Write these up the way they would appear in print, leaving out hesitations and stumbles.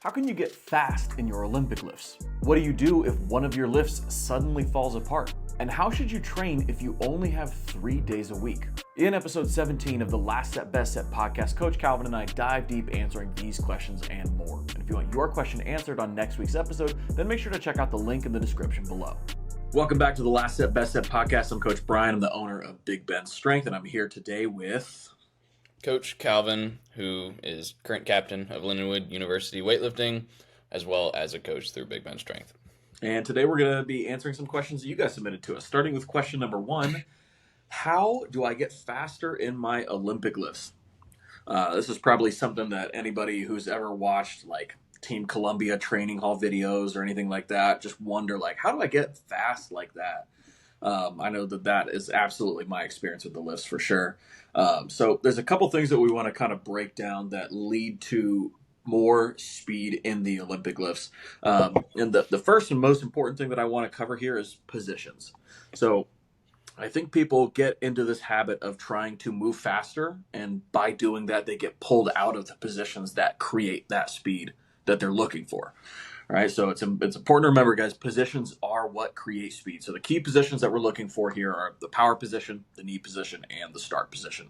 How can you get fast in your Olympic lifts? What do you do if one of your lifts suddenly falls apart? And how should you train if you only have 3 days a week? In episode 17 of the Last Set Best Set podcast, Coach Calvin and I dive deep answering these questions and more. And if you want your question answered on next week's episode, then make sure to check out the link in the description below. Welcome back to the Last Set Best Set podcast. I'm Coach Brian. I'm the owner of Big Ben Strength, and I'm here today with Coach Calvin, who is current captain of Lindenwood University Weightlifting, as well as a coach through Big Ben Strength. And today we're going to be answering some questions that you guys submitted to us, starting with question number 1. How do I get faster in my Olympic lifts? This is probably something that anybody who's ever watched like Team Columbia training hall videos or anything like that just wonder, like, how do I get fast like that? I know that is absolutely my experience with the lifts for sure. So there's a couple things that we want to kind of break down that lead to more speed in the Olympic lifts. And the first and most important thing that I want to cover here is positions. So I think people get into this habit of trying to move faster, and by doing that, they get pulled out of the positions that create that speed that they're looking for. All right, so it's important to remember, guys, positions are what create speed. So the key positions that we're looking for here are the power position, the knee position, and the start position.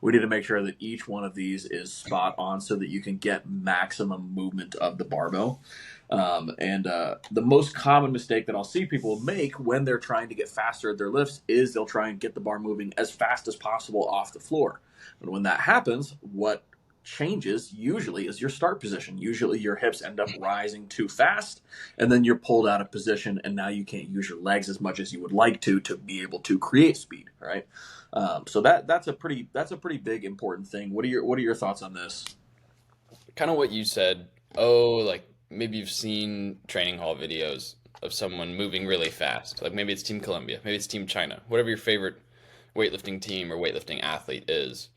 We need to make sure that each one of these is spot on so that you can get maximum movement of the barbell. The most common mistake that I'll see people make when they're trying to get faster at their lifts is they'll try and get the bar moving as fast as possible off the floor. And when that happens, what changes usually is your start position. Usually your hips end up rising too fast, and then you're pulled out of position, and now you can't use your legs as much as you would like to be able to create speed. Right? So that's a pretty big important thing. What are your thoughts on this? Kind of what you said. Like maybe you've seen training hall videos of someone moving really fast. Like maybe it's Team Columbia, maybe it's Team China, whatever your favorite weightlifting team or weightlifting athlete is.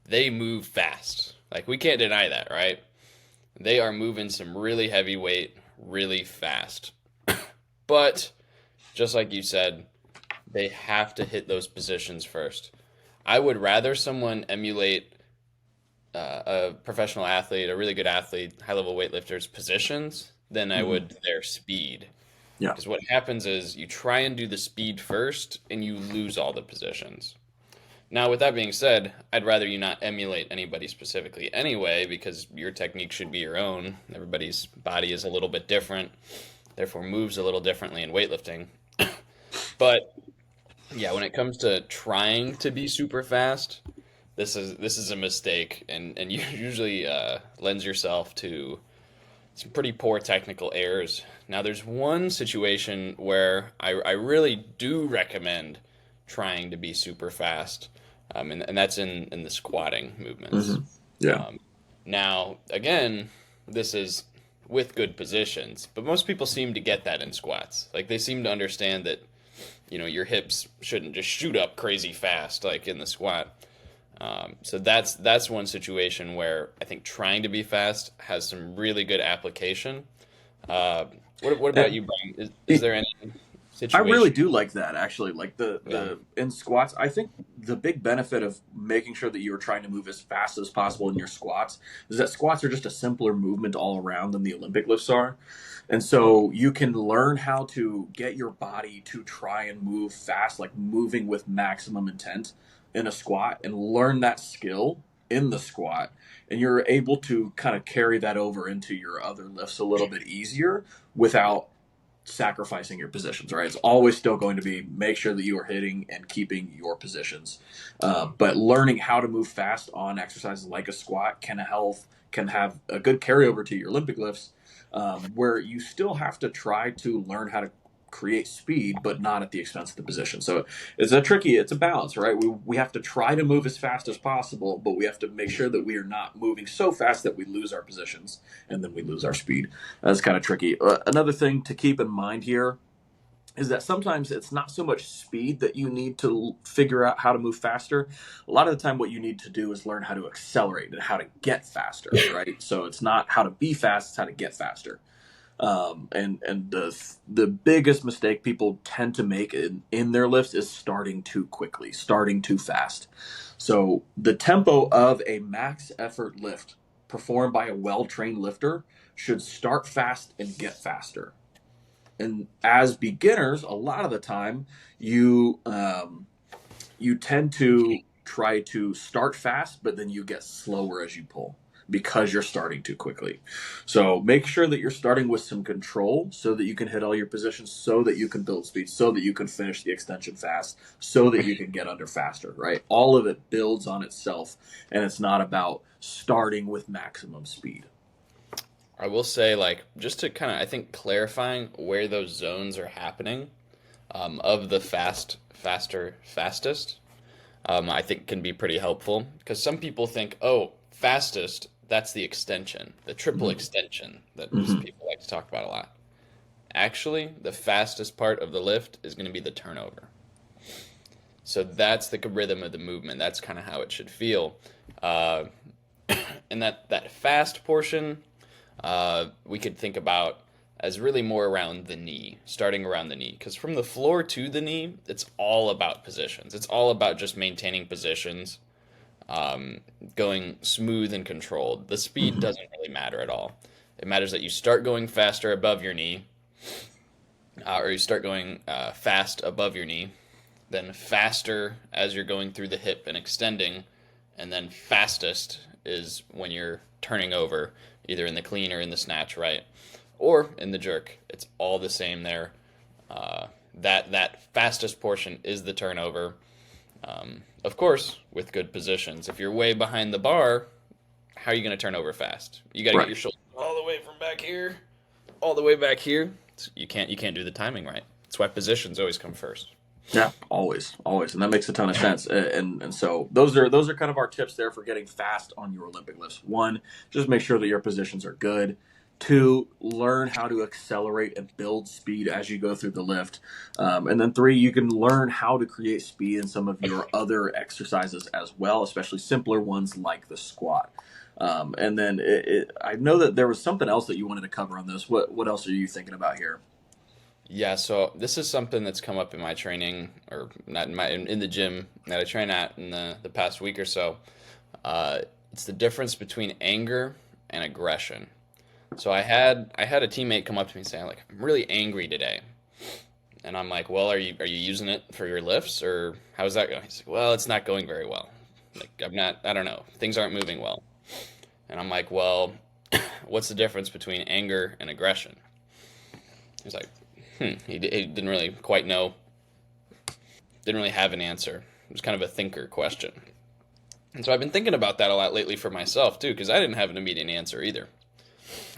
They move fast. Like, we can't deny that, right? They are moving some really heavy weight really fast. But, just like you said, they have to hit those positions first. I would rather someone emulate a professional athlete, a really good athlete, high-level weightlifter's positions than I would their speed. Yeah. Because what happens is you try and do the speed first, and you lose all the positions. Now, with that being said, I'd rather you not emulate anybody specifically anyway, because your technique should be your own. Everybody's body is a little bit different, therefore moves a little differently in weightlifting. But yeah, when it comes to trying to be super fast, this is a mistake, and you usually lends yourself to some pretty poor technical errors. Now, there's one situation where I really do recommend trying to be super fast, and that's in the squatting movements. Mm-hmm. Yeah. Now, again, this is with good positions, but most people seem to get that in squats. Like, they seem to understand that, your hips shouldn't just shoot up crazy fast like in the squat. So that's one situation where I think trying to be fast has some really good application. What about you, Brian? Is there any situation? I really do like that, actually. Like the in squats, I think the big benefit of making sure that you are trying to move as fast as possible in your squats is that squats are just a simpler movement all around than the Olympic lifts are. And so you can learn how to get your body to try and move fast, like moving with maximum intent in a squat, and learn that skill in the squat. And you're able to kind of carry that over into your other lifts a little bit easier without sacrificing your positions, right? It's always still going to be make sure that you are hitting and keeping your positions. But learning how to move fast on exercises like a squat can have a good carryover to your Olympic lifts, where you still have to try to learn how to create speed, but not at the expense of the position. So it's a balance, right? We have to try to move as fast as possible, but we have to make sure that we are not moving so fast that we lose our positions and then we lose our speed. That's kind of tricky. Another thing to keep in mind here is that sometimes it's not so much speed that you need to figure out how to move faster. A lot of the time what you need to do is learn how to accelerate and how to get faster, right? So it's not how to be fast, it's how to get faster. The biggest mistake people tend to make in their lifts is starting too quickly, starting too fast. So the tempo of a max effort lift performed by a well-trained lifter should start fast and get faster. And as beginners, a lot of the time, you you tend to try to start fast, but then you get slower as you pull because you're starting too quickly. So make sure that you're starting with some control so that you can hit all your positions, so that you can build speed, so that you can finish the extension fast, so that you can get under faster, right? All of it builds on itself, and it's not about starting with maximum speed. I will say, like, just to kind of, I think, clarifying where those zones are happening of the fastest, I think can be pretty helpful because some people think, oh, fastest, that's the extension, the triple Mm-hmm. extension that Mm-hmm. people like to talk about a lot. Actually, the fastest part of the lift is going to be the turnover. So that's the rhythm of the movement. That's kind of how it should feel. Uh, and that fast portion, we could think about as really more around the knee, starting around the knee. Because from the floor to the knee, it's all about positions. It's all about just maintaining positions, going smooth and controlled. The speed Mm-hmm. doesn't really matter at all. It matters that you start going faster above your knee, or you start going fast above your knee, then faster as you're going through the hip and extending, and then fastest is when you're turning over, either in the clean or in the snatch, right? Or in the jerk. It's all the same there. That fastest portion is the turnover. Of course, with good positions. If you're way behind the bar, how are you going to turn over fast? You got to get Right. your shoulder all the way from back here, all the way back here. You can't do the timing right. That's why positions always come first. Yeah, always, always, and that makes a ton of sense. And so those are kind of our tips there for getting fast on your Olympic lifts. One, just make sure that your positions are good. Two, learn how to accelerate and build speed as you go through the lift. And then three, you can learn how to create speed in some of your other exercises as well, especially simpler ones like the squat. And then I know that there was something else that you wanted to cover on this. What else are you thinking about here? Yeah, so this is something that's come up in my training, or not in the gym that I train at in the past week or so. It's the difference between anger and aggression. So I had a teammate come up to me saying like, I'm really angry today, and I'm like, well, are you using it for your lifts or how's that going? He's like, well, it's not going very well. Like I'm not, I don't know, things aren't moving well. And I'm like, well, what's the difference between anger and aggression? He's like, he didn't really quite know, didn't really have an answer. It was kind of a thinker question. And so I've been thinking about that a lot lately for myself too, because I didn't have an immediate answer either.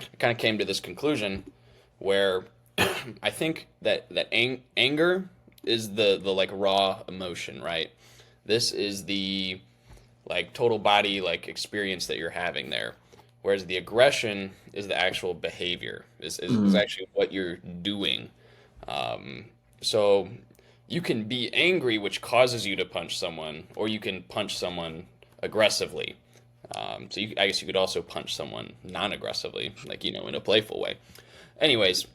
I kind of came to this conclusion where I think that anger is the like raw emotion, right? This is the like total body like experience that you're having there. Whereas the aggression is the actual behavior, is Mm, actually what you're doing. Um, so you can be angry, which causes you to punch someone, or you can punch someone aggressively. I guess you could also punch someone non-aggressively, like in a playful way. Anyways,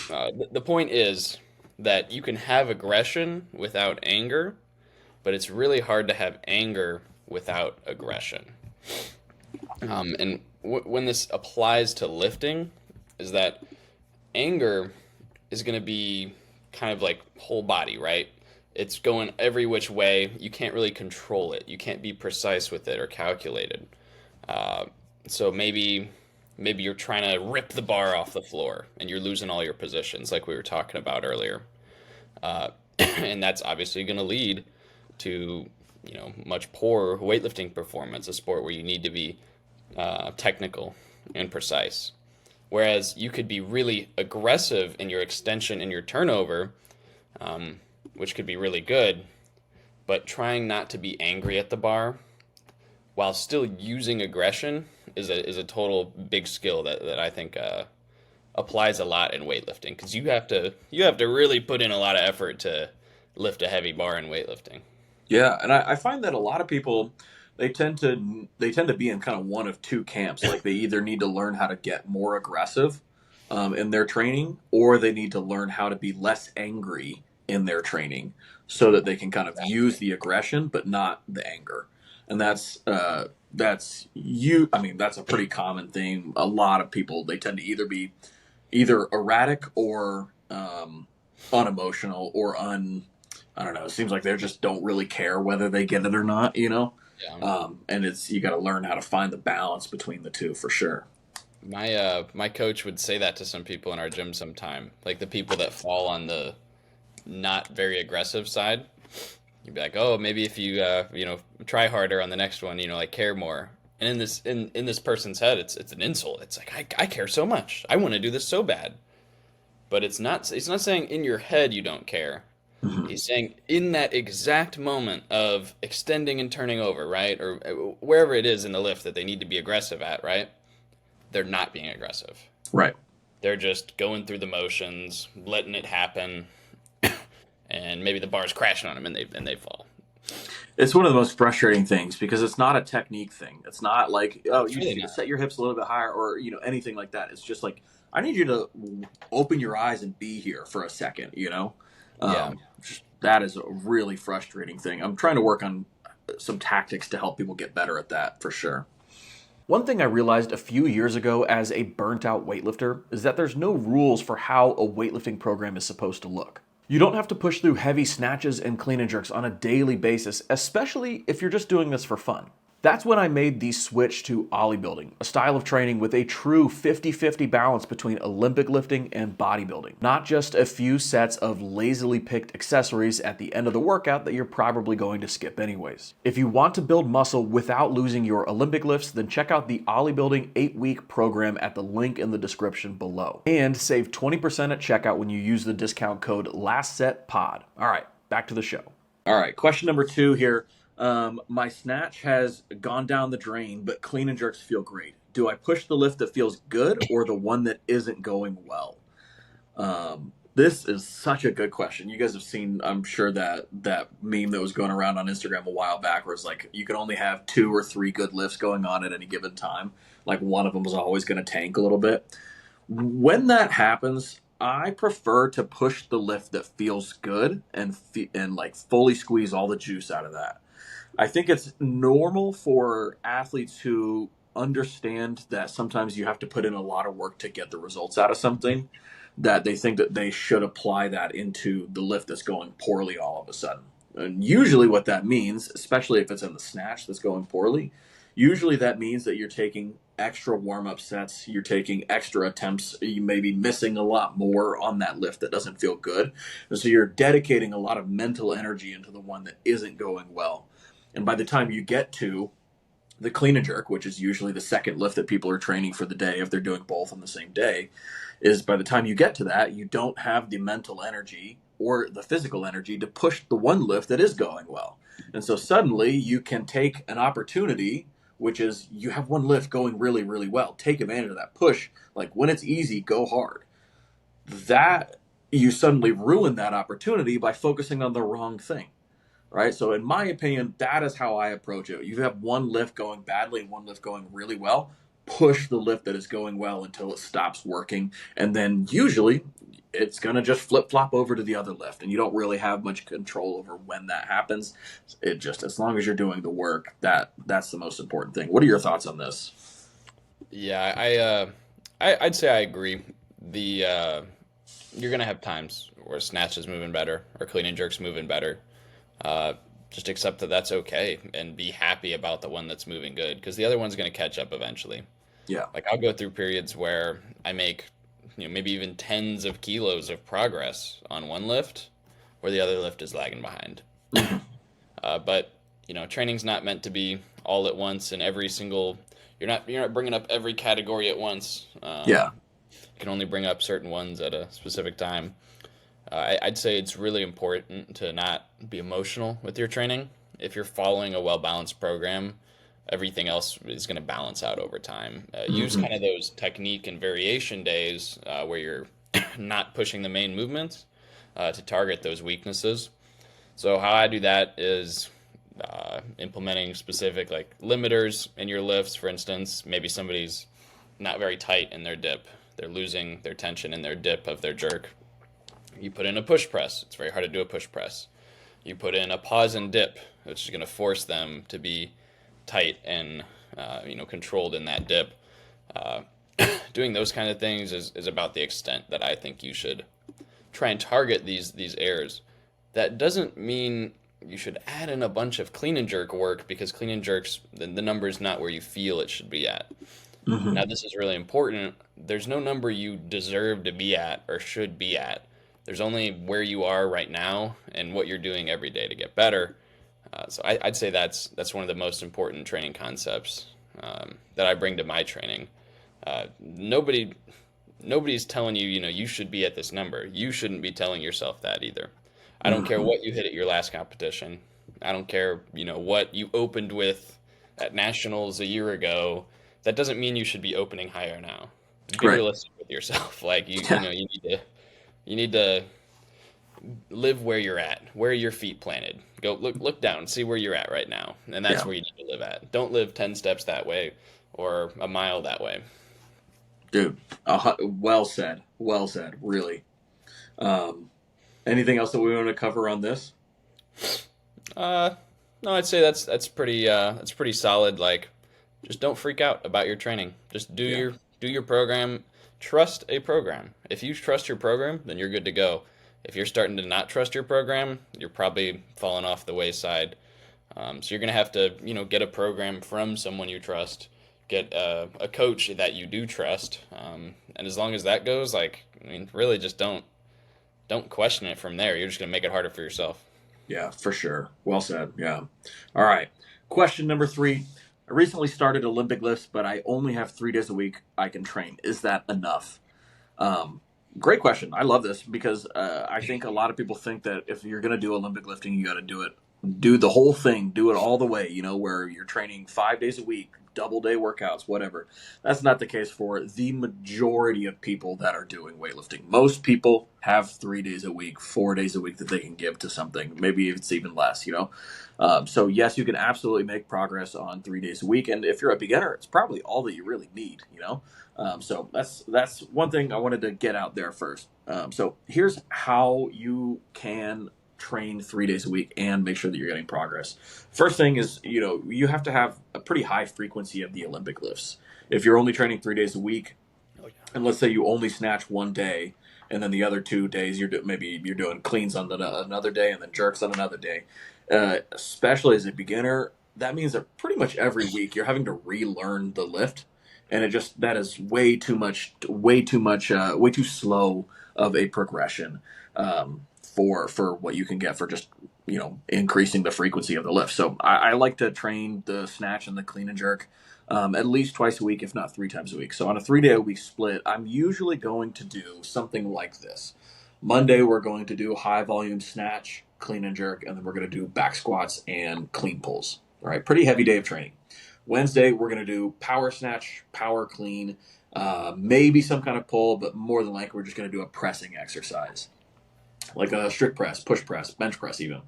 the point is that you can have aggression without anger, but it's really hard to have anger without aggression. And when this applies to lifting, is that anger is going to be kind of like whole body, right? It's going every which way. You can't really control it. You can't be precise with it or calculated. Uh, so maybe you're trying to rip the bar off the floor and you're losing all your positions, like we were talking about earlier. And that's obviously going to lead to much poorer weightlifting performance, a sport where you need to be technical and precise. Whereas you could be really aggressive in your extension and your turnover, which could be really good, but trying not to be angry at the bar while still using aggression is a total big skill that I think applies a lot in weightlifting because you have to really put in a lot of effort to lift a heavy bar in weightlifting. yeah, and I find that a lot of people they tend to be in kind of one of two camps. Like they either need to learn how to get more aggressive in their training, or they need to learn how to be less angry in their training, so that they can kind of use the aggression but not the anger. And that's a pretty common thing. A lot of people, they tend to either be either erratic or unemotional or I don't know. It seems like they just don't really care whether they get it or not, you know. Yeah. And you got to learn how to find the balance between the two for sure. My coach would say that to some people in our gym sometime, like the people that fall on the not very aggressive side. You'd be like, oh, maybe if you try harder on the next one, like care more. And in this person's head, it's an insult. It's like I care so much. I want to do this so bad. But it's not saying in your head you don't care. Mhm. He's saying in that exact moment of extending and turning over, right? Or wherever it is in the lift that they need to be aggressive at, right? They're not being aggressive. Right. They're just going through the motions, letting it happen, and maybe the bar's crashing on them and they fall. It's one of the most frustrating things because it's not a technique thing. It's not like, oh, It's you really just need to not. set your hips a little bit higher or, anything like that. It's just like, I need you to open your eyes and be here for a second, you know? Yeah. That is a really frustrating thing. I'm trying to work on some tactics to help people get better at that for sure. One thing I realized a few years ago as a burnt out weightlifter is that there's no rules for how a weightlifting program is supposed to look. You don't have to push through heavy snatches and clean and jerks on a daily basis, especially if you're just doing this for fun. That's when I made the switch to OlyBuilding, a style of training with a true 50-50 balance between Olympic lifting and bodybuilding. Not just a few sets of lazily picked accessories at the end of the workout that you're probably going to skip anyways. If you want to build muscle without losing your Olympic lifts, then check out the OlyBuilding 8-week program at the link in the description below. And save 20% at checkout when you use the discount code LASTSETPOD. All right, back to the show. All right, question number 2 here. My snatch has gone down the drain, but clean and jerks feel great. Do I push the lift that feels good or the one that isn't going well? This is such a good question. You guys have seen, I'm sure, that meme that was going around on Instagram a while back where it's like you can only have 2 or 3 good lifts going on at any given time. Like one of them is always going to tank a little bit. When that happens, I prefer to push the lift that feels good and like fully squeeze all the juice out of that. I think it's normal for athletes who understand that sometimes you have to put in a lot of work to get the results out of something, that they think that they should apply that into the lift that's going poorly all of a sudden. And usually what that means, especially if it's in the snatch that's going poorly, usually that means that you're taking extra warm-up sets, you're taking extra attempts, you may be missing a lot more on that lift that doesn't feel good. And so you're dedicating a lot of mental energy into the one that isn't going well. And by the time you get to the clean and jerk, which is usually the second lift that people are training for the day, if they're doing both on the same day, is by the time you get to that, you don't have the mental energy or the physical energy to push the one lift that is going well. And so suddenly you can take an opportunity, which is you have one lift going really, really well. Take advantage of that push. Like when it's easy, go hard. That you suddenly ruin that opportunity by focusing on the wrong thing. Right. So in my opinion, that is how I approach it. You have one lift going badly and one lift going really well. Push the lift that is going well until it stops working. And then usually it's going to just flip flop over to the other lift. And you don't really have much control over when that happens. It just, as long as you're doing the work, that's the most important thing. What are your thoughts on this? Yeah, I'd say I agree. You're gonna have times where snatch is moving better or clean and jerks moving better. Uh, just accept that that's okay and be happy about the one that's moving good because the other one's going to catch up eventually. Yeah. Like I'll go through periods where I make, maybe even tens of kilos of progress on one lift where the other lift is lagging behind. But training's not meant to be all at once and every single. You're not bringing up every category at once. Yeah. You can only bring up certain ones at a specific time. I'd say it's really important to not be emotional with your training. If you're following a well-balanced program, everything else is going to balance out over time. Use Mm-hmm. kind of those technique and variation days where you're not pushing the main movements to target those weaknesses. So how I do that is implementing specific like limiters in your lifts. For instance, maybe somebody's not very tight in their dip. They're losing their tension in their dip of their jerk. You put in a push press. It's very hard to do a push press. You put in a pause and dip, which is going to force them to be tight and controlled in that dip. Uh, Doing those kind of things is about the extent that I think you should try and target these errors. That doesn't mean you should add in a bunch of clean and jerk work, because clean and jerks, the number is not where you feel it should be at. Hmm. Now, this is really important. There's no number you deserve to be at or should be at. There's only where you are right now and what you're doing every day to get better. I'd say that's one of the most important training concepts that I bring to my training. Nobody's telling you, you should be at this number. You shouldn't be telling yourself that either. I don't care Hmm. what you hit at your last competition. I don't care, what you opened with at nationals a year ago. That doesn't mean you should be opening higher now. Be Right. realistic with yourself. Like Yeah. you need to live where you're at, where your feet planted. Go look down, see where you're at right now, and that's Yeah. where you need to live at. Don't live 10 steps that way or a mile that way. Dude, well said. Well said. Really. Um, Anything else that we want to cover on this? Uh, no, I'd say that's pretty solid. Like, just don't freak out about your training. Just Yeah. do your program. Trust a program. If you trust your program, then you're good to go. If you're starting to not trust your program, you're probably falling off the wayside. So you're gonna have to, get a program from someone you trust, get a coach that you do trust, and as long as that goes, like, I mean, really, just don't question it from there. You're just gonna make it harder for yourself. Yeah, for sure. Well said. Yeah. All right. Question number 3. I recently started Olympic lifts, but I only have 3 days a week I can train. Is that enough? Um, Great question. I love this because I think a lot of people think that if you're going to do Olympic lifting, you got to do the whole thing, do it all the way, where you're training 5 days a week, double day workouts, whatever. That's not the case for the majority of people that are doing weightlifting. Most people have 3 days a week, 4 days a week that they can give to something. Maybe it's even less. So yes, you can absolutely make progress on 3 days a week. And if you're a beginner, it's probably all that you really need. So that's one thing I wanted to get out there first. So here's how you can train 3 days a week and make sure that you're getting progress. First thing is, you have to have a pretty high frequency of the Olympic lifts. If you're only training 3 days a week, Oh, yeah. and let's say you only snatch one day, and then the other 2 days maybe you're doing cleans on another day, and then jerks on another day. Especially as a beginner, that means that pretty much every week you're having to relearn the lift, and that is way too much, way too slow of a progression for what you can get for just increasing the frequency of the lift. So I like to train the snatch and the clean and jerk at least twice a week, if not 3 times a week. So on a 3 day a week split, I'm usually going to do something like this. Monday, we're going to do high volume snatch, clean and jerk, and then we're going to do back squats and clean pulls. All right, pretty heavy day of training. Wednesday, we're going to do power snatch, power clean, maybe some kind of pull, but more than likely, we're just going to do a pressing exercise, like a strict press, push press, bench press even.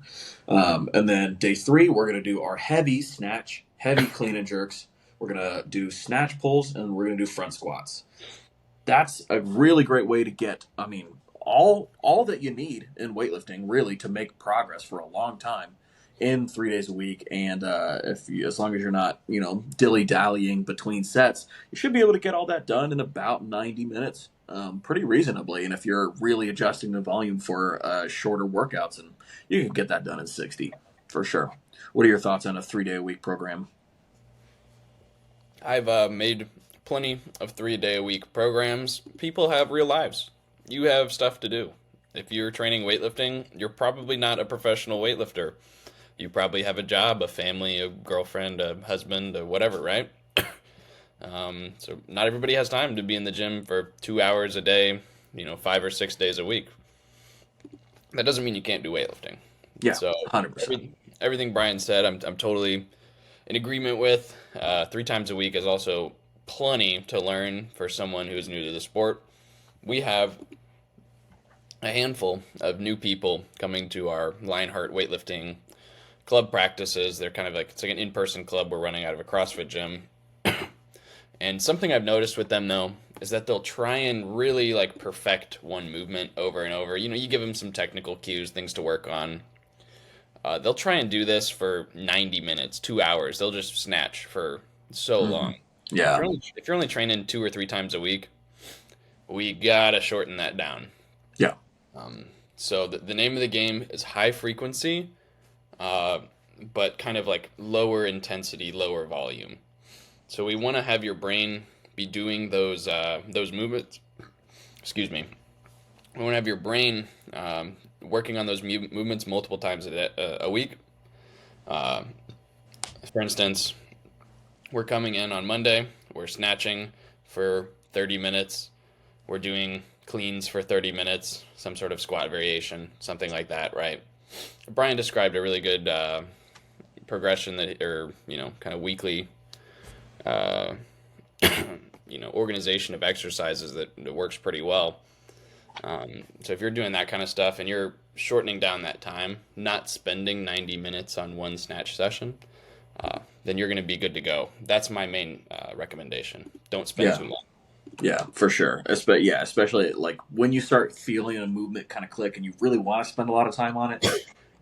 And then day 3, we're going to do our heavy snatch, heavy clean and jerks. We're going to do snatch pulls, and we're going to do front squats. That's a really great way to get, all that you need in weightlifting, really, to make progress for a long time in 3 days a week. And as long as you're not, dilly-dallying between sets, you should be able to get all that done in about 90 minutes. Pretty reasonably, and if you're really adjusting the volume for shorter workouts, and you can get that done in 60 for sure. What are your thoughts on a 3 day a week program? I've made plenty of 3 day a week programs. People have real lives. You have stuff to do. If you're training weightlifting, you're probably not a professional weightlifter. You probably have a job, a family, a girlfriend, a husband, a whatever, right? So not everybody has time to be in the gym for 2 hours a day, 5 or 6 days a week. That doesn't mean you can't do weightlifting. Yeah, So 100%. everything Brian said, I'm totally in agreement with. 3 times a week is also plenty to learn for someone who is new to the sport. We have a handful of new people coming to our Lionheart weightlifting club practices. They're kind of it's like an in-person club we're running out of a CrossFit gym. And something I've noticed with them, though, is that they'll try and really perfect one movement over and over. You give them some technical cues, things to work on. They'll try and do this for 90 minutes, 2 hours. They'll just snatch for so Hmm. long. Yeah. If you're only training 2 or 3 times a week, we gotta shorten that down. Yeah. Um, so the name of the game is high frequency, uh, but kind of like lower intensity, lower volume. So we want to have your brain be doing those movements. Excuse me. We want to have your brain working on those movements multiple times a week. Uh, for instance, we're coming in on Monday. We're snatching for 30 minutes. We're doing cleans for 30 minutes, some sort of squat variation, something like that, right? Brian described a really good progression that, or kind of weekly, uh, organization of exercises that works pretty well. So if you're doing that kind of stuff and you're shortening down that time, not spending 90 minutes on one snatch session, then you're going to be good to go. That's my main recommendation. Don't spend Yeah. too long. Yeah, for sure. Yeah, especially like when you start feeling a movement kind of click and you really want to spend a lot of time on it.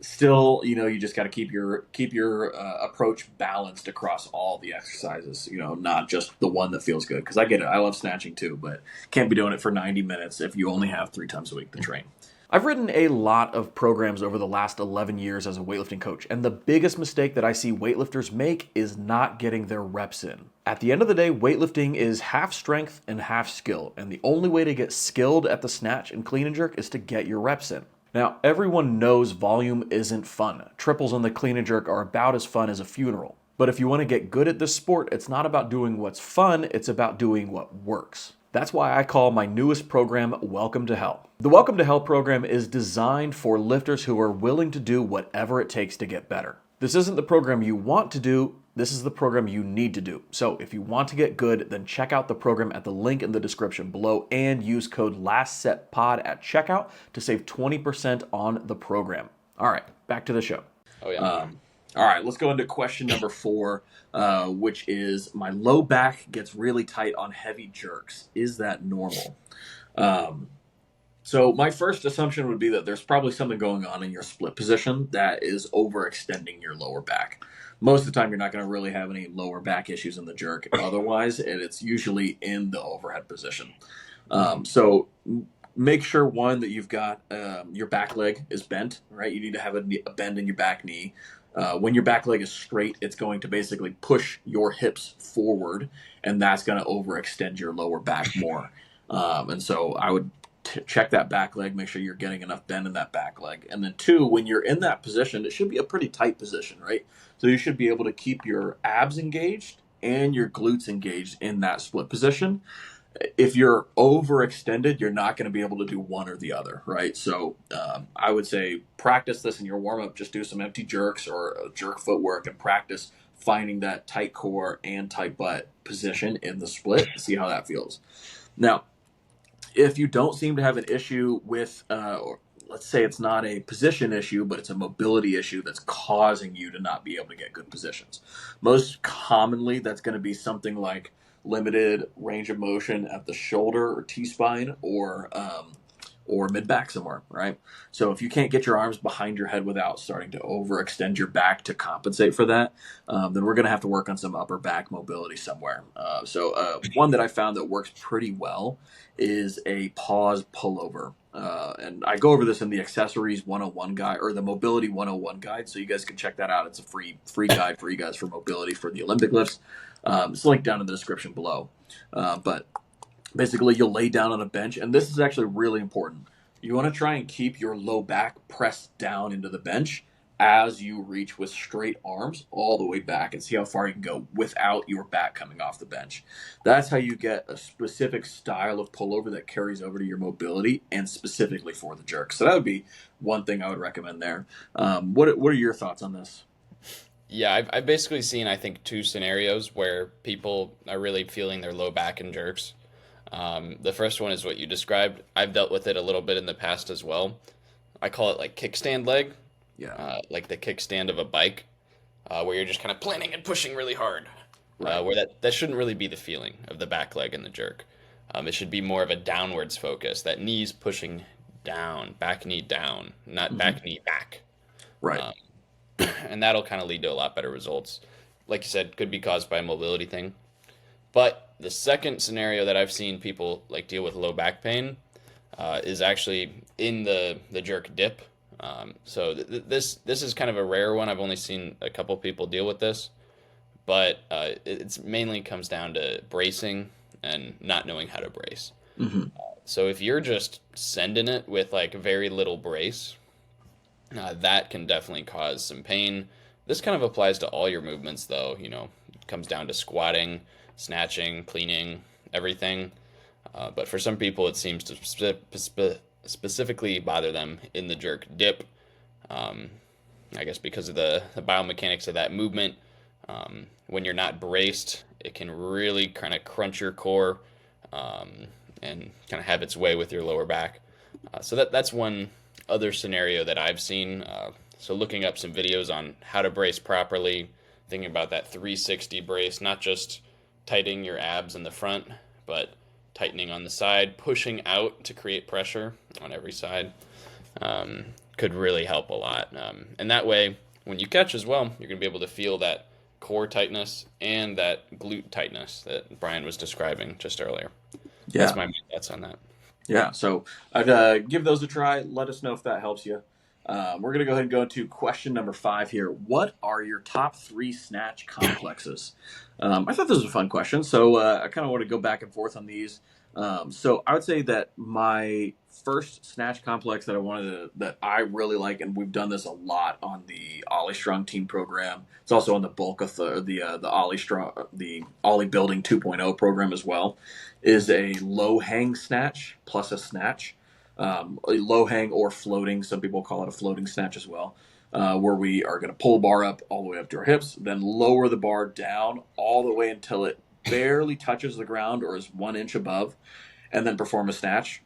Still, you just got to keep your approach balanced across all the exercises. Not just the one that feels good. Because I get it. I love snatching too, but can't be doing it for 90 minutes if you only have 3 times a week to train. I've written a lot of programs over the last 11 years as a weightlifting coach, and the biggest mistake that I see weightlifters make is not getting their reps in. At the end of the day, weightlifting is half strength and half skill, and the only way to get skilled at the snatch and clean and jerk is to get your reps in. Now, everyone knows volume isn't fun. Triples on the clean and jerk are about as fun as a funeral. But if you want to get good at this sport, it's not about doing what's fun, it's about doing what works. That's why I call my newest program Welcome to Hell. The Welcome to Hell program is designed for lifters who are willing to do whatever it takes to get better. This isn't the program you want to do, this is the program you need to do. So if you want to get good, then check out the program at the link in the description below and use code LASTSETPOD at checkout to save 20% on the program. All right, back to the show. Oh yeah. All right, let's go into question number 4, which is my low back gets really tight on heavy jerks. Is that normal? Um, so my first assumption would be that there's probably something going on in your split position that is overextending your lower back. Most of the time, you're not going to really have any lower back issues in the jerk otherwise, and it's usually in the overhead position. So make sure, one, that you've got your back leg is bent, right? You need to have a bend in your back knee. When your back leg is straight, it's going to basically push your hips forward, and that's going to overextend your lower back more. And so I would check that back leg, make sure you're getting enough bend in that back leg. And then 2, when you're in that position, it should be a pretty tight position, right? So you should be able to keep your abs engaged and your glutes engaged in that split position. If you're overextended, you're not going to be able to do one or the other, right? So I would say practice this in your warm up. Just do some empty jerks or jerk footwork and practice finding that tight core and tight butt position in the split. See how that feels. Now, if you don't seem to have an issue with, or let's say it's not a position issue, but it's a mobility issue that's causing you to not be able to get good positions. Most commonly, that's going to be something like limited range of motion at the shoulder or T-spine or mid-back somewhere, right? So if you can't get your arms behind your head without starting to overextend your back to compensate for that, then we're going to have to work on some upper back mobility somewhere. So one that I found that works pretty well is a pause pullover. And I go over this in the accessories 101 guide or the mobility 101 guide. So you guys can check that out. It's a free guide for you guys for mobility for the Olympic lifts. It's linked down in the description below. But basically, you'll lay down on a bench, and this is actually really important. You want to try and keep your low back pressed down into the bench as you reach with straight arms all the way back and see how far you can go without your back coming off the bench. That's how you get a specific style of pullover that carries over to your mobility and specifically for the jerk. So that would be one thing I would recommend there. What are your thoughts on this? Yeah, I've basically seen, I think, 2 scenarios where people are really feeling their low back and jerks. The first one is what you described. I've dealt with it a little bit in the past as well. I call it like kickstand leg, Yeah. like the kickstand of a bike, where you're just kind of planning and pushing really hard. Right. Where that shouldn't really be the feeling of the back leg and the jerk. It should be more of a downwards focus. That knee's pushing down, back knee down, not Mm-hmm. back knee back. Right. Um, and that'll kind of lead to a lot better results. like you said, could be caused by a mobility thing. But the second scenario that I've seen people like deal with low back pain is actually in the jerk dip. This is kind of a rare one. I've only seen a couple people deal with this, but it's mainly comes down to bracing and not knowing how to brace. Hmm. So if you're just sending it with like very little brace, that can definitely cause some pain. This kind of applies to all your movements, though. It comes down to squatting, snatching, cleaning, everything. But for some people, it seems to specifically bother them in the jerk dip. Um, I guess because of the biomechanics of that movement. When you're not braced, it can really kind of crunch your core um, and kind of have its way with your lower back. So that's one other scenario that I've seen. So looking up some videos on how to brace properly, thinking about that 360 brace, not just tightening your abs in the front, but tightening on the side, pushing out to create pressure on every side, could really help a lot. And that way, when you catch as well, you're going to be able to feel that core tightness and that glute tightness that Brian was describing just earlier. That's Yeah. my thoughts on that. Yeah. So I'd give those a try. Let us know if that helps you. We're going to go ahead and go to question number 5 here. What are your top 3 snatch complexes? I thought this was a fun question, so I kind of want to go back and forth on these. So I would say that my first snatch complex that I really like, and we've done this a lot on the OlyStrong team program. It's also on the bulk of the OlyStrong, the Building 2.0 program as well, is a low hang snatch plus a snatch. A low hang or floating. Some people call it a floating snatch as well, where we are going to pull the bar up all the way up to our hips, then lower the bar down all the way until it barely touches the ground or is 1 inch above, and then perform a snatch,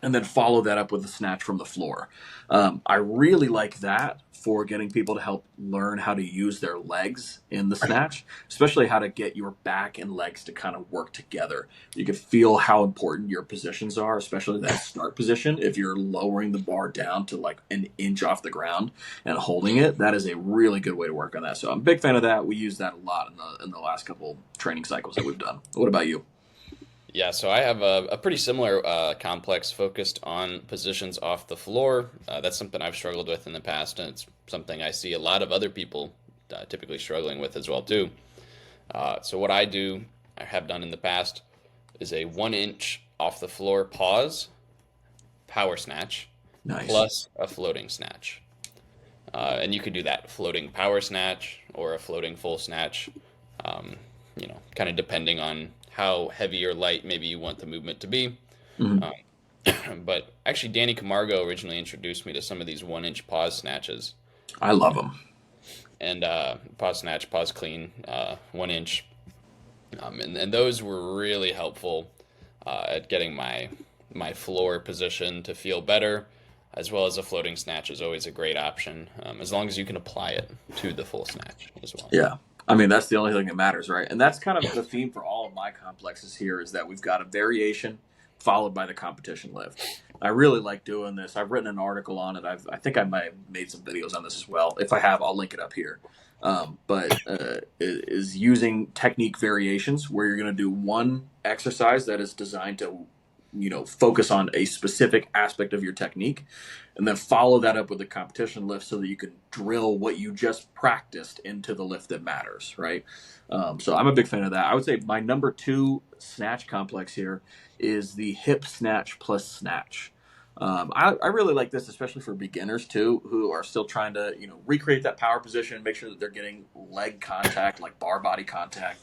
and then follow that up with a snatch from the floor. I really like that for getting people to help learn how to use their legs in the snatch, especially how to get your back and legs to kind of work together. You can feel how important your positions are, especially that start position. If you're lowering the bar down to like 1 inch off the ground and holding it, that is a really good way to work on that. So I'm a big fan of that. We use that a lot in the last couple training cycles that we've done. What about you? Yeah, so I have a pretty similar complex focused on positions off the floor. That's something I've struggled with in the past, and it's something I see a lot of other people typically struggling with as well too. So what I have done in the past, is a 1 inch off the floor pause, power snatch, Nice. plus a floating snatch. And you could do that floating power snatch or a floating full snatch, kind of depending on how heavy or light maybe you want the movement to be. Mhm. But actually, Danny Camargo originally introduced me to some of these 1 inch pause snatches. I love them. And pause snatch, pause clean, 1 inch. And those were really helpful at getting my floor position to feel better, as well as a floating snatch is always a great option, as long as you can apply it to the full snatch as well. Yeah. I mean, that's the only thing that matters, right? And that's kind of the theme for all of my complexes here is that we've got a variation followed by the competition lift. I really like doing this. I've written an article on it. I think I might have made some videos on this as well. If I have, I'll link it up here. But is using technique variations where you're going to do one exercise that is designed to, focus on a specific aspect of your technique, and then follow that up with a competition lift so that you can drill what you just practiced into the lift that matters, right? So I'm a big fan of that. I would say my number 2 snatch complex here is the hip snatch plus snatch. I really like this, especially for beginners too, who are still trying to, recreate that power position, make sure that they're getting leg contact, like bar body contact.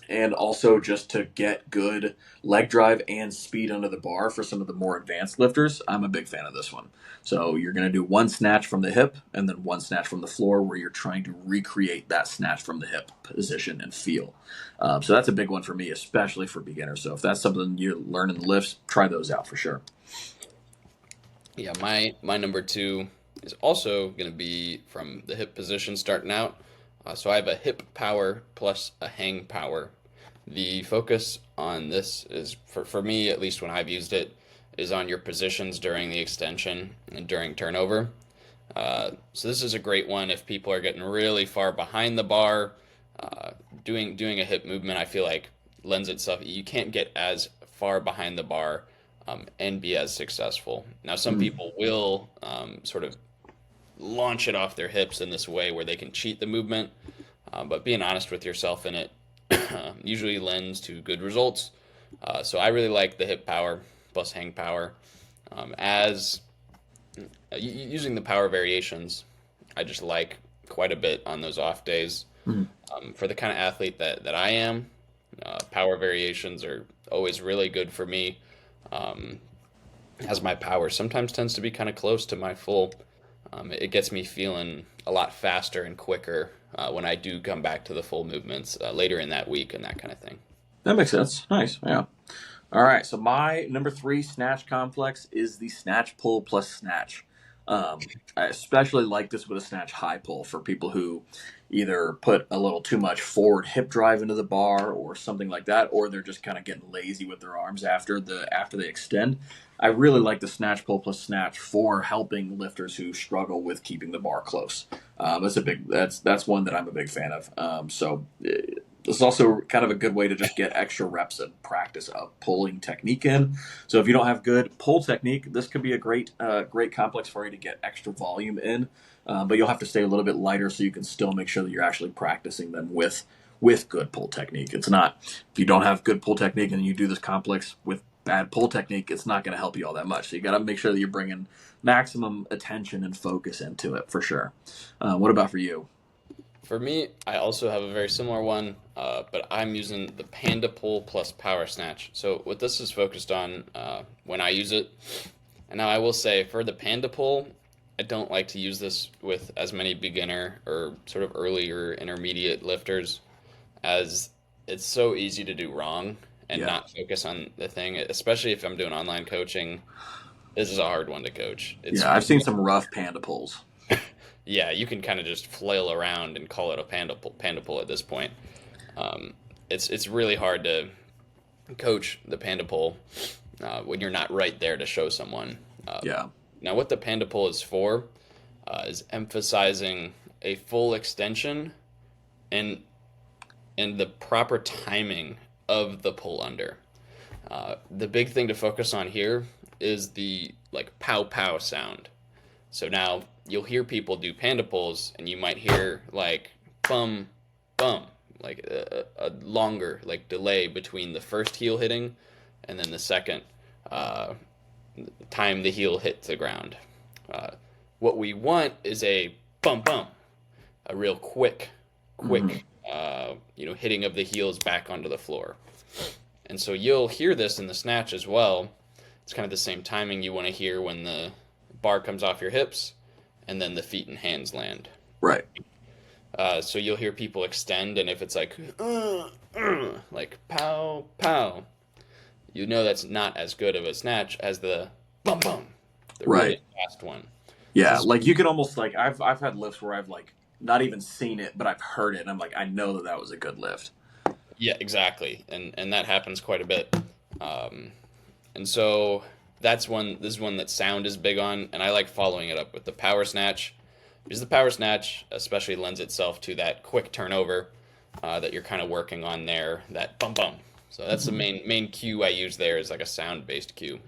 And also just to get good leg drive and speed under the bar for some of the more advanced lifters. I'm a big fan of this one. So you're going to do one snatch from the hip and then one snatch from the floor where you're trying to recreate that snatch from the hip position and feel. So that's a big one for me, especially for beginners. So if that's something you're learning lifts, try those out for sure. Yeah, my number 2 is also going to be from the hip position starting out. So I have a hip power plus a hang power. The focus on this is, for me, at least when I've used it, is on your positions during the extension and during turnover. So this is a great one if people are getting really far behind the bar. Uh, doing a hip movement, I feel like lends itself. You can't get as far behind the bar and be as successful. Now, some Mm. people will sort of launch it off their hips in this way where they can cheat the movement, but being honest with yourself in it usually lends to good results. So I really like the hip power plus hang power as using the power variations. I just like quite a bit on those off days. Mm. For the kind of athlete that I am, power variations are always really good for me. Um, as my power sometimes tends to be kind of close to my full, it gets me feeling a lot faster and quicker when I do come back to the full movements later in that week and that kind of thing. That makes sense. Nice. Yeah. All right, so my number 3 snatch complex is the snatch pull plus snatch. I especially like this with a snatch high pull for people who either put a little too much forward hip drive into the bar or something like that, or they're just kind of getting lazy with their arms after they extend. I really like the snatch pull plus snatch for helping lifters who struggle with keeping the bar close. That's one that I'm a big fan of. This is also kind of a good way to just get extra reps and practice of pulling technique in. So if you don't have good pull technique, this could be a great complex for you to get extra volume in. But you'll have to stay a little bit lighter so you can still make sure that you're actually practicing them with good pull technique. It's not if you don't have good pull technique and you do this complex with bad pull technique, it's not going to help you all that much. So you got to make sure that you're bringing maximum attention and focus into it for sure. What about for you? For me, I also have a very similar one, but I'm using the Panda Pull plus Power Snatch. So what this is focused on when I use it, and now I will say for the Panda Pull, I don't like to use this with as many beginner or sort of early or intermediate lifters as it's so easy to do wrong and Yeah. not focus on the thing, especially if I'm doing online coaching. This is a hard one to coach. Yeah, I've seen some rough panda pulls. Yeah, you can kind of just flail around and call it a panda pull at this point. It's really hard to coach the panda pull when you're not right there to show someone. Yeah. Now, what the panda pull is for is emphasizing a full extension and the proper timing of the pull under. The big thing to focus on here is the like pow pow sound. So now you'll hear people do panda pulls, and you might hear like bum bum, like a longer like delay between the first heel hitting and then the second uh, time the heel hits the ground. Uh, what we want is a bum bum, a real Hmm. quick, hitting of the heels back onto the floor. And so you'll hear this in the snatch as well. It's kind of the same timing you want to hear when the bar comes off your hips and then the feet and hands land. Right. So you'll hear people extend, and if it's like pow pow, you know that's not as good of a snatch as the bum bum, the Right. really fast one. So Yeah. this, Like you can almost like I've had lifts where I've like not even seen it, but I've heard it, and I'm like I know that was a good lift. yeah, exactly, and that happens quite a bit. Um, and so that's one. This is one that sound is big on, and I like following it up with the power snatch because the power snatch especially lends itself to that quick turnover that you're kind of working on there. That bum bum. So that's the Mhm. main cue I use there is like a sound based cue.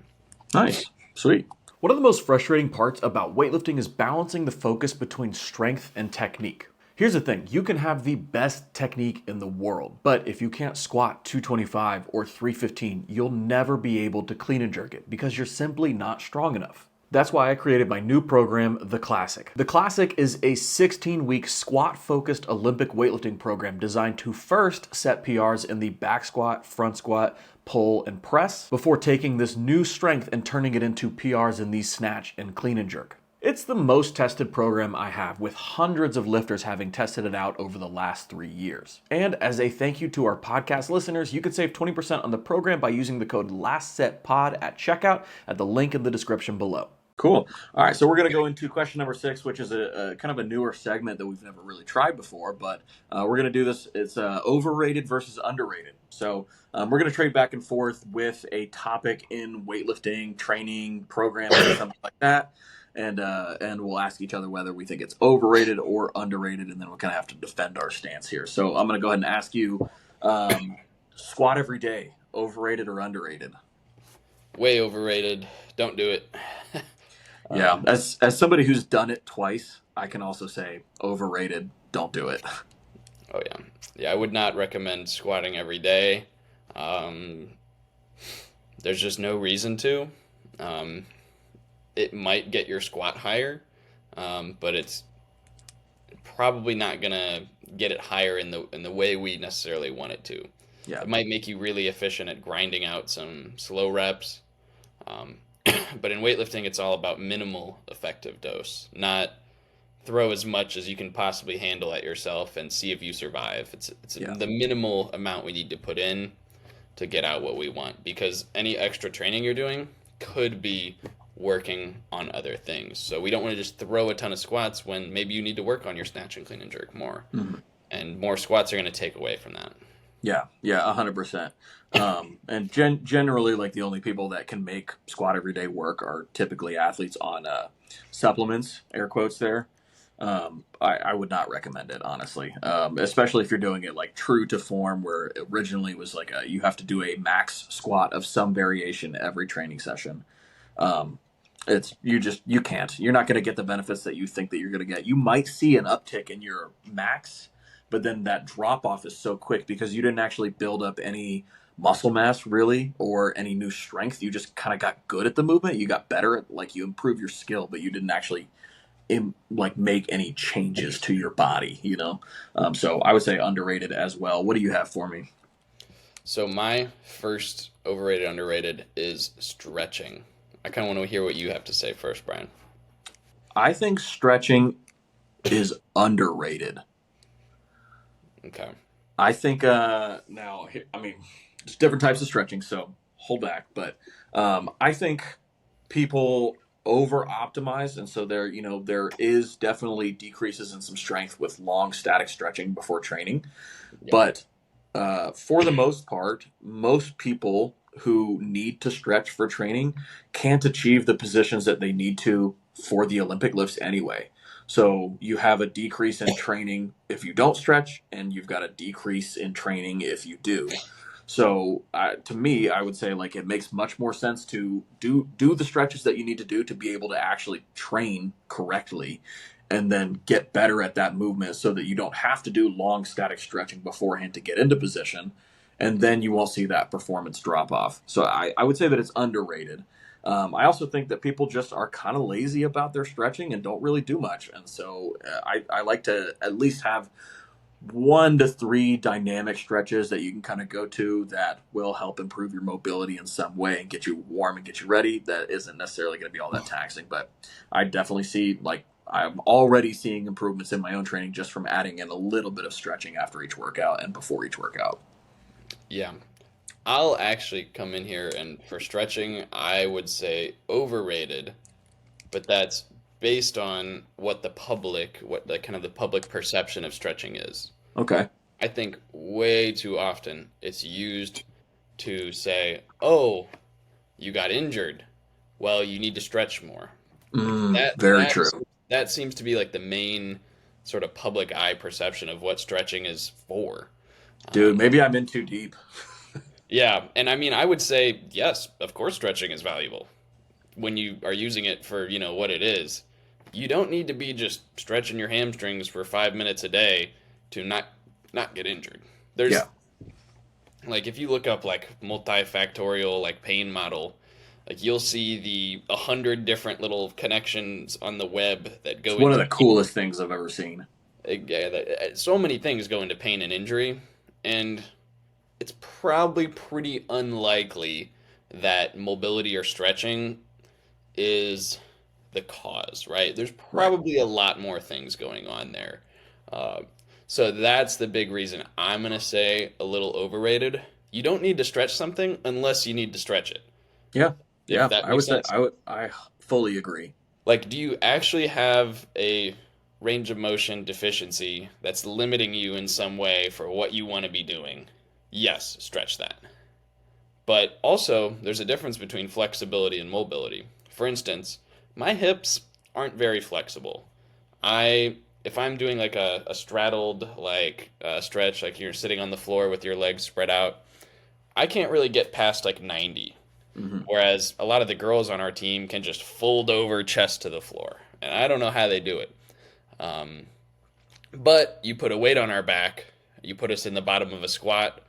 Nice. Sweet. One of the most frustrating parts about weightlifting is balancing the focus between strength and technique. Here's the thing, you can have the best technique in the world, but if you can't squat 225 or 315, you'll never be able to clean and jerk it because you're simply not strong enough. That's why I created my new program, The Classic. The Classic is a 16-week squat-focused Olympic weightlifting program designed to first set PRs in the back squat, front squat, pull, and press before taking this new strength and turning it into PRs in the snatch and clean and jerk. It's the most tested program I have, with hundreds of lifters having tested it out over the last 3 years. And as a thank you to our podcast listeners, you can save 20% on the program by using the code LASTSETPOD at checkout at the link in the description below. Cool. All right, so we're going to go into question number 6, which is a kind of a newer segment that we've never really tried before, but we're going to do this. It's overrated versus underrated. So we're going to trade back and forth with a topic in weightlifting, training, programming, something like that. And we'll ask each other whether we think it's overrated or underrated, and then we're going to have to defend our stance here. So I'm going to go ahead and ask you, squat every day, overrated or underrated? Way overrated. Don't do it. Yeah, as somebody who's done it twice, I can also say overrated. Don't do it. Oh yeah, yeah. I would not recommend squatting every day. Um, there's just no reason to. Um, it might get your squat higher, but it's probably not gonna get it higher in the way we necessarily want it to. Yeah, It might make you really efficient at grinding out some slow reps, um, but in weightlifting, it's all about minimal effective dose, not throw as much as you can possibly handle at yourself and see if you survive. It's yeah, the minimal amount we need to put in to get out what we want because any extra training you're doing could be working on other things. So we don't want to just throw a ton of squats when maybe you need to work on your snatch and clean and jerk more. mhm. And more squats are going to take away from that. Yeah, yeah, 100%. And generally, like the only people that can make squat every day work are typically athletes on supplements, air quotes there. I would not recommend it, honestly, especially if you're doing it like true to form, where originally it was like you have to do a max squat of some variation every training session. Um, it's you can't. You're not going to get the benefits that you think that you're going to get. You might see an uptick in your max, but then that drop off is so quick because you didn't actually build up any muscle mass really or any new strength. You just kind of got good at the movement. You got better at like you improve your skill, but you didn't actually like make any changes to your body. So I would say underrated as well. What do you have for me? So my first overrated underrated is stretching. I kind of want to hear what you have to say first, Brian. I think stretching is underrated. Okay. I think now I mean there's different types of stretching, so hold back. But I think people over optimize, and so there is definitely decreases in some strength with long static stretching before training. Yeah. But for the most part, most people who need to stretch for training can't achieve the positions that they need to for the Olympic lifts anyway. So you have a decrease in training if you don't stretch, and you've got a decrease in training if you do. So to me, I would say like it makes much more sense to do the stretches that you need to do to be able to actually train correctly, and then get better at that movement so that you don't have to do long static stretching beforehand to get into position, and then you won't see that performance drop off. So I would say that it's underrated. I also think that people just are kind of lazy about their stretching and don't really do much. And so I like to at least have 1 to 3 dynamic stretches that you can kind of go to that will help improve your mobility in some way and get you warm and get you ready. That isn't necessarily going to be all that taxing, but I definitely see like I'm already seeing improvements in my own training just from adding in a little bit of stretching after each workout and before each workout. Yeah. I'll actually come in here and for stretching, I would say overrated, but that's based on what the kind of the public perception of stretching is. Okay. I think way too often it's used to say, "Oh, you got injured. Well, you need to stretch more." Like that Very that true. that seems to be like the main sort of public eye perception of what stretching is for. Dude, Um, maybe I'm in too deep. yeah, and I mean, I would say yes, of course, stretching is valuable when you are using it for what it is. You don't need to be just stretching your hamstrings for 5 minutes a day to not get injured. There's Yeah. like if you look up like multifactorial like pain model, like you'll see the 100 different little connections on the web that It's go one of into the coolest things I've ever seen. so many things go into pain and injury, and it's probably pretty unlikely that mobility or stretching is the cause, right? There's Right. probably a lot more things going on there. Uh, so that's the big reason I'm going to say a little overrated. You don't need to stretch something unless you need to stretch it, Yeah. if Yeah. that I makes would say sense. I fully agree. Like, do you actually have a range of motion deficiency that's limiting you in some way for what you want to be doing? Yes, stretch that. But also, there's a difference between flexibility and mobility. For instance, my hips aren't very flexible. If I'm doing like a straddled stretch, like you're sitting on the floor with your legs spread out, I can't really get past like 90. Hmm. Whereas a lot of the girls on our team can just fold over chest to the floor. And I don't know how they do it. Um, but you put a weight on our back, you put us in the bottom of a squat,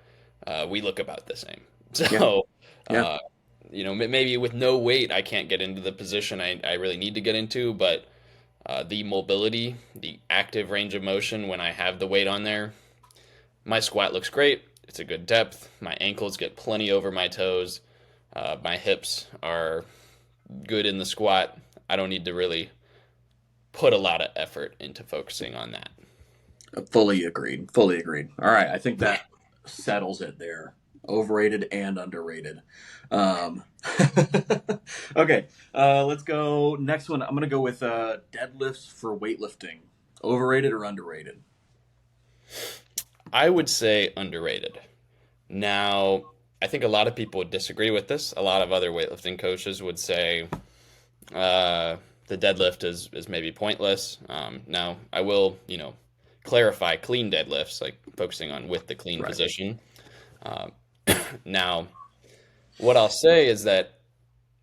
we look about the same. Yeah. So, Yeah. uh, maybe with no weight, I can't get into the position I really need to get into, but the mobility, the active range of motion when I have the weight on there, my squat looks great. It's a good depth. My ankles get plenty over my toes. My hips are good in the squat. I don't need to really put a lot of effort into focusing on that. Fully agreed. Fully agreed. All right. I think that settles it there. Overrated and underrated. Um, okay. Let's go. Next one. I'm going to go with deadlifts for weightlifting. Overrated or underrated? I would say underrated. Now, I think a lot of people would disagree with this. A lot of other weightlifting coaches would say uh, the deadlift is maybe pointless. Now, I will, clarify clean deadlifts, like focusing on with the clean Right. position. Uh, Now, what I'll say is that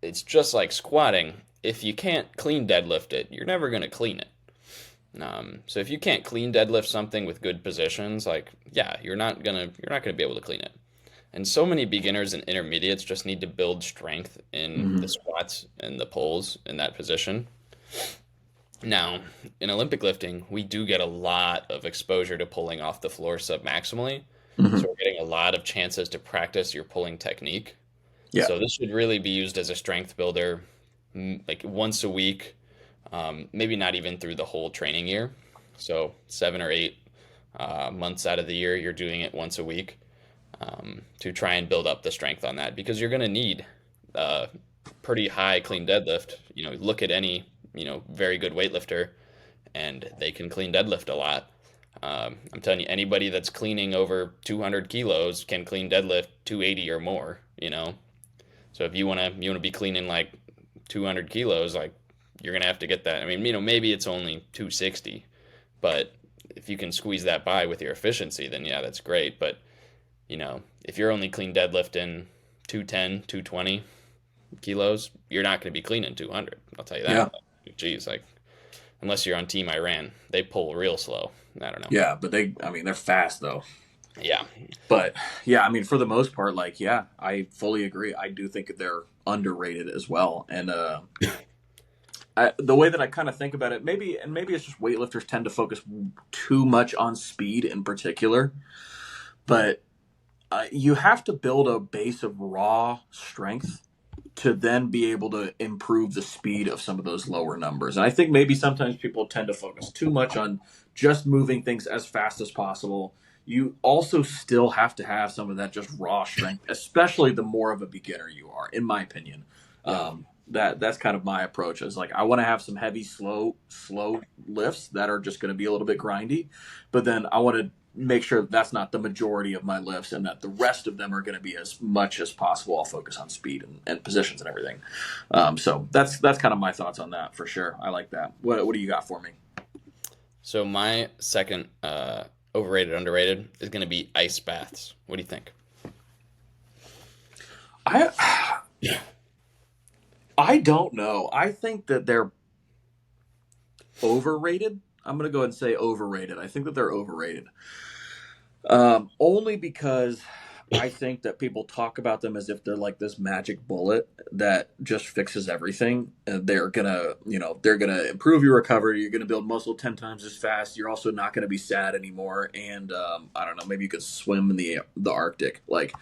it's just like squatting. If you can't clean deadlift it, you're never going to clean it. So if you can't clean deadlift something with good positions, like yeah, you're not gonna be able to clean it. And so many beginners and intermediates just need to build strength in the Hmm. squats and the pulls in that position. Now, in Olympic lifting, we do get a lot of exposure to pulling off the floor submaximally. Hmm. So we're getting a lot of chances to practice your pulling technique. Yeah. So this should really be used as a strength builder, like once a week, maybe not even through the whole training year. So 7 or 8 months out of the year, you're doing it once a week to try and build up the strength on that because you're going to need a pretty high clean deadlift. Look at any very good weightlifter, and they can clean deadlift a lot. I'm telling you, anybody that's cleaning over 200 kilos can clean deadlift 280 or more. So if you wanna be cleaning like 200 kilos, like you're gonna have to get that. I mean, maybe it's only 260, but if you can squeeze that by with your efficiency, then yeah, that's great. But if you're only clean deadlifting 210, 220 kilos, you're not going to be cleaning 200. I'll tell you Yeah. that. Geez, like unless you're on Team Iran, they pull real slow. I don't know. Yeah. But I mean, they're fast though. Yeah, But yeah, I mean, for the most part, like, yeah, I fully agree. I do think they're underrated as well. And the way that I kind of think about it, maybe it's just weightlifters tend to focus too much on speed in particular. But you have to build a base of raw strength to then be able to improve the speed of some of those lower numbers. And I think maybe sometimes people tend to focus too much on just moving things as fast as possible. You also still have to have some of that just raw strength, especially the more of a beginner you are, in my opinion. yeah, That's kind of my approach. Is like I want to have some heavy, slow lifts that are just going to be a little bit grindy, but then I want to make sure that's not the majority of my lifts and that the rest of them are going to be as much as possible. I'll focus on speed and positions and everything. So that's kind of my thoughts on that for sure. I like that. What do you got for me? So my second overrated underrated is going to be ice baths. What do you think? I I don't know. I think that they're overrated. I'm going to go ahead and say overrated. I think that they're overrated. Only because I think that people talk about them as if they're like this magic bullet that just fixes everything. And they're gonna improve your recovery. You're gonna build muscle 10 times as fast. You're also not gonna be sad anymore. And I don't know, maybe you could swim in the Arctic. Like,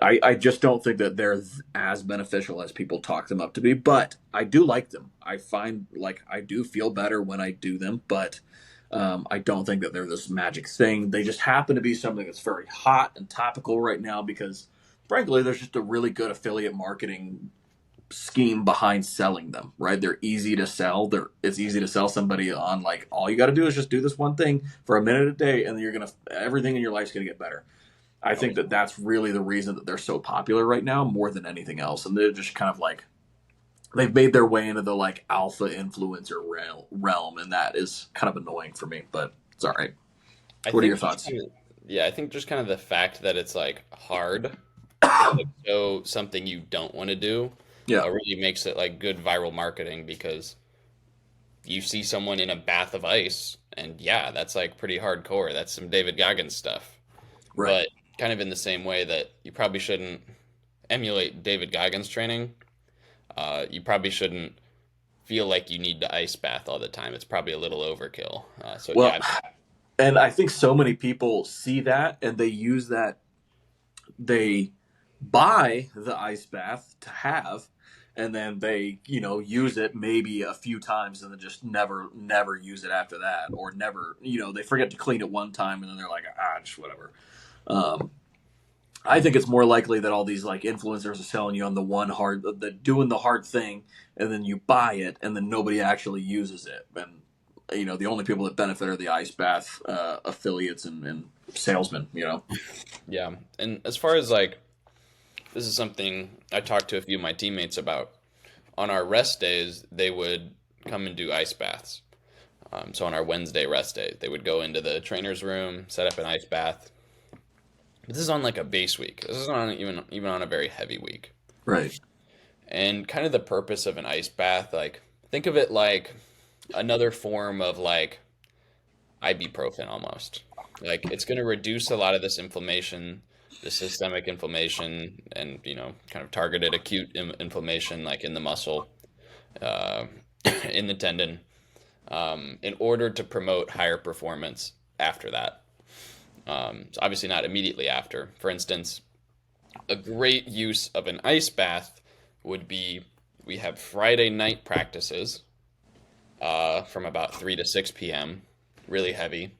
I just don't think that they're as beneficial as people talk them up to be. But I do like them. I find like I do feel better when I do them. But I don't think that they're this magic thing. They just happen to be something that's very hot and topical right now because, frankly, there's just a really good affiliate marketing scheme behind selling them. Right? They're easy to sell. It's easy to sell somebody on like all you got to do is just do this one thing for a minute a day, and everything in your life's gonna get better. I think that that's really the reason that they're so popular right now, more than anything else. And they're just kind of like they've made their way into the like alpha influencer realm, and that is kind of annoying for me. But it's all right. I What are your think thoughts? yeah, I think just kind of the fact that it's like hard like so something you don't want to do Yeah, really makes it like good viral marketing because you see someone in a bath of ice and yeah, that's like pretty hardcore. That's some David Goggins stuff. right. But kind of in the same way that you probably shouldn't emulate David Goggins training, you probably shouldn't feel like you need to ice bath all the time. It's probably a little overkill. So Well, yeah, and I think so many people see that and they use that. They buy the ice bath to have, and then they use it maybe a few times and then just never use it after that, or never they forget to clean it one time and then they're like, just whatever. um, I think it's more likely that all these like influencers are selling you on the one hard, the doing the hard thing, and then you buy it, and then nobody actually uses it. And the only people that benefit are the ice bath affiliates and salesmen. yeah. And as far as like this is something I talked to a few of my teammates about. On our rest days, they would come and do ice baths. So on our Wednesday rest day, they would go into the trainer's room, set up an ice bath. But this is on like a base week. This is not even on a very heavy week. Right. And kind of the purpose of an ice bath, like think of it like another form of like ibuprofen almost. Like it's going to reduce a lot of this inflammation, the systemic inflammation, and kind of targeted acute inflammation, like in the muscle, uh, in the tendon, in order to promote higher performance after that. So obviously not immediately after. For instance, a great use of an ice bath would be we have Friday night practices from about 3 to 6 p.m., really heavy.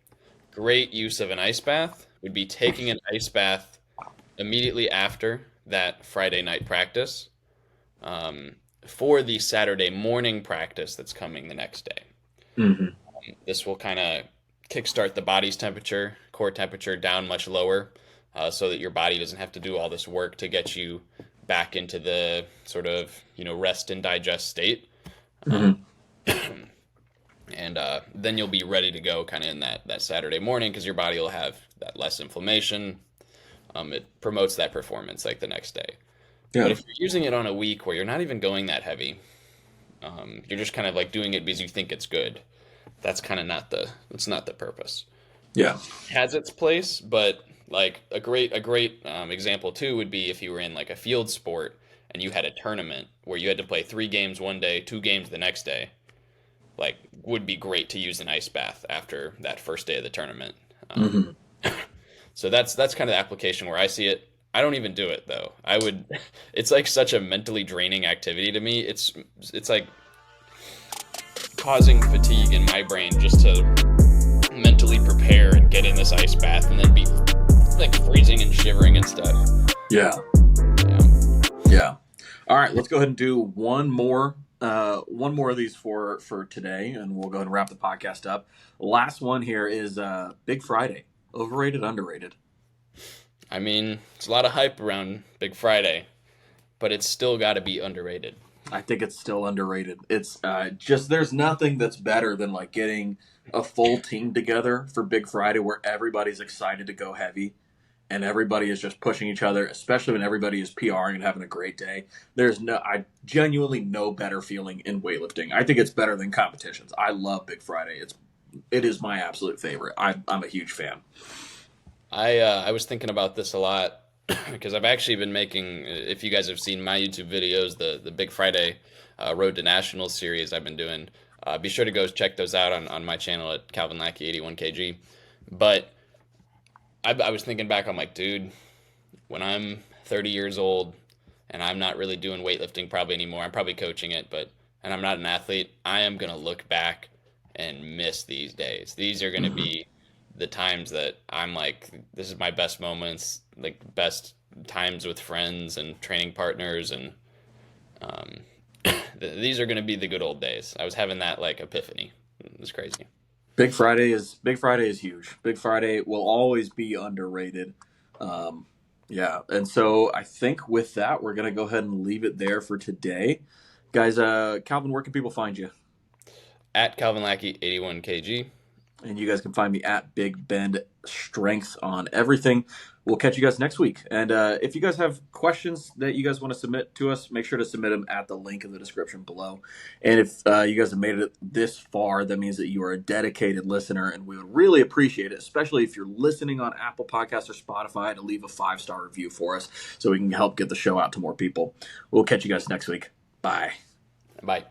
Great use of an ice bath would be taking an ice bath immediately after that Friday night practice um, for the Saturday morning practice that's coming the next day. Hmm. This will kind of kickstart the body's temperature, core temperature down much lower, so that your body doesn't have to do all this work to get you back into the sort of rest and digest state. Um, Hmm. and then you'll be ready to go kind of in that Saturday morning because your body will have that less inflammation. It promotes that performance like the next day. But Yeah. if you're using it on a week where you're not even going that heavy, you're just kind of like doing it because you think it's good. That's kind of not the purpose. Yeah. It has its place, but like a great example too would be if you were in like a field sport and you had a tournament where you had to play 3 games one day, 2 games the next day. Like would be great to use an ice bath after that first day of the tournament. Hmm. So that's kind of the application where I see it. I don't even do it though. I would. It's like such a mentally draining activity to me. It's like causing fatigue in my brain just to mentally prepare and get in this ice bath and then be like freezing and shivering and stuff. Yeah. Yeah. Yeah. All right. Let's go ahead and do one more of these for today, and we'll go ahead and wrap the podcast up. Last one here is Big Friday. Overrated, underrated? I mean, it's a lot of hype around Big Friday, but it's still got to be underrated. I think it's still underrated. It's just there's nothing that's better than like getting a full team together for Big Friday where everybody's excited to go heavy and everybody is just pushing each other, especially when everybody is PRing and having a great day. I genuinely no better feeling in weightlifting. I think it's better than competitions. I love Big Friday. It is my absolute favorite. I'm a huge fan. I was thinking about this a lot because I've actually been making. If you guys have seen my YouTube videos, the Big Friday Road to Nationals series I've been doing, be sure to go check those out on my channel at Calvin Lackey 81 kg. But I was thinking back, I'm like, dude, when I'm 30 years old and I'm not really doing weightlifting probably anymore, I'm probably coaching it, and I'm not an athlete, I am gonna look back and miss these days. These are gonna Hmm. be the times that I'm like, this is my best moments, like best times with friends and training partners, and um, these are gonna be the good old days. I was having that like epiphany. It was crazy. Big Friday is huge. Big Friday will always be underrated. Yeah, and so I think with that, we're going to go ahead and leave it there for today. Guys, Calvin, where can people find you? At Calvin Lackey, 81 kg. And you guys can find me at Big Bend Strength on everything. We'll catch you guys next week. And if you guys have questions that you guys want to submit to us, make sure to submit them at the link in the description below. And if you guys have made it this far, that means that you are a dedicated listener, and we would really appreciate it, especially if you're listening on Apple Podcasts or Spotify, to leave a 5-star review for us so we can help get the show out to more people. We'll catch you guys next week. Bye. Bye.